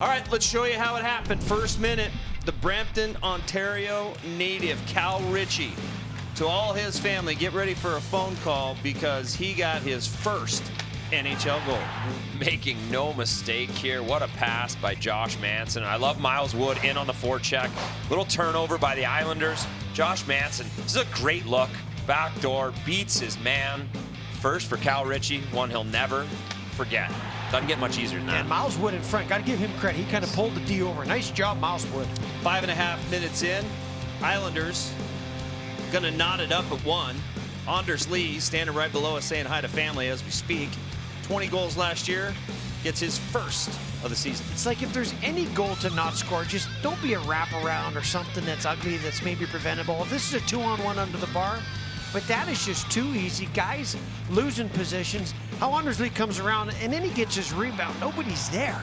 All right, let's show you how it happened. First minute, the Brampton, Ontario native, Cal Ritchie. To all his family, get ready for a phone call because he got his first NHL goal. Making no mistake here. What a pass by Josh Manson. I love Miles Wood in on the forecheck. Little turnover by the Islanders. Josh Manson, this is a great look. Backdoor, beats his man. First for Cal Ritchie, one he'll never forget. Doesn't get much easier than that. And Miles Wood in front, got to give him credit. He kind of pulled the D over. Nice job, Miles Wood. 5.5 minutes in, Islanders gonna knot it up at 1. Anders Lee standing right below us saying hi to family as we speak. 20 goals last year, gets his first of the season. It's like if there's any goal to not score, just don't be a wraparound or something that's ugly that's maybe preventable. If this is a 2-on-1 under the bar, but that is just too easy. Guys losing positions. How Anders Lee comes around and then he gets his rebound. Nobody's there.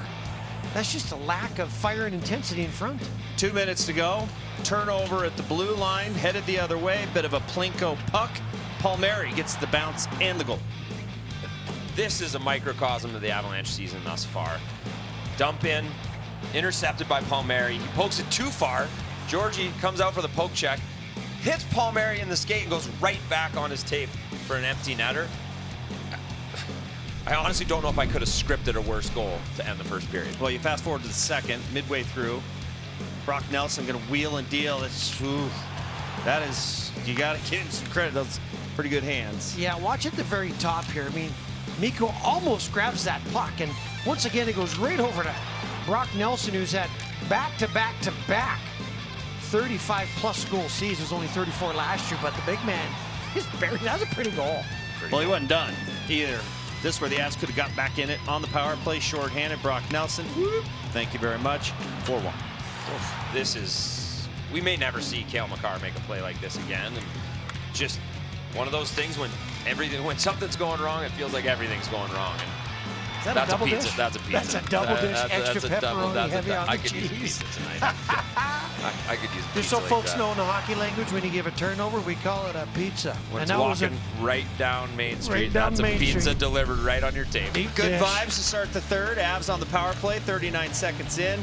That's just a lack of fire and intensity in front. 2 minutes to go. Turnover at the blue line, headed the other way. Bit of a Plinko puck. Palmieri gets the bounce and the goal. This is a microcosm of the Avalanche season thus far. Dump in, intercepted by Palmieri. He pokes it too far. Georgie comes out for the poke check, hits Palmieri in the skate and goes right back on his tape for an empty netter. I honestly don't know if I could have scripted a worse goal to end the first period. Well, you fast forward to the second, midway through. Brock Nelson gonna wheel and deal. That is, you gotta give him some credit. Those pretty good hands. Yeah, watch at the very top here. I mean, Mikko almost grabs that puck, and once again, it goes right over to Brock Nelson, who's had back-to-back 35-plus goal seasons, only 34 last year, but the big man is buried. That's a pretty goal. Well, he wasn't done either. This where the Avs could have got back in it on the power play, shorthanded. Brock Nelson, thank you very much. 4-1. This is, we may never see Cale Makar make a play like this again. And just one of those things when something's going wrong, it feels like everything's going wrong. And is that a double dish? That's a pizza. That's a double dish, extra pepperoni, heavy on the cheese. I could use a pizza tonight. I could use a pizza. Just so like folks that. know in the hockey language, when you give a turnover, we call it a pizza. When and it's that was walking right down Main Street, right down that's Main a pizza Street. delivered right on your table. Deep Good dish. vibes to start the third. Avs on the power play, 39 seconds in.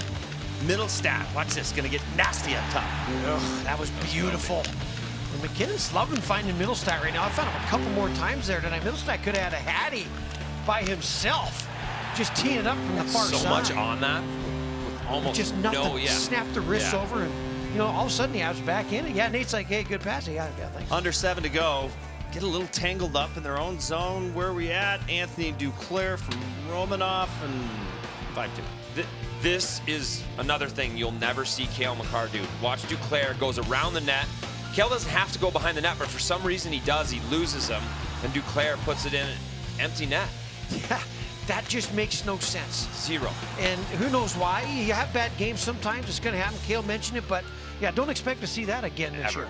Middlestat, watch this, gonna get nasty up top. Ugh, that was beautiful. And McKinnon's loving finding Middlestat right now. I found him a couple more times there tonight. Middlestat could have had a hattie by himself, just teeing it up from the far side. So much on that, with almost just nothing. Snap the wrists over, and you know, all of a sudden the Avs back in it. Yeah, Nate's like, hey, good pass. Yeah, thanks. Under 7 to go. Get a little tangled up in their own zone. Where are we at? Anthony Duclair from Romanoff and 5-2. This is another thing you'll never see Cale Makar do. Watch Duclair goes around the net. Cale doesn't have to go behind the net, but for some reason he does. He loses him, and Duclair puts it in an empty net. Yeah, that just makes no sense. Zero. And who knows why? You have bad games sometimes. It's going to happen. Cale mentioned it, but yeah, don't expect to see that again this year.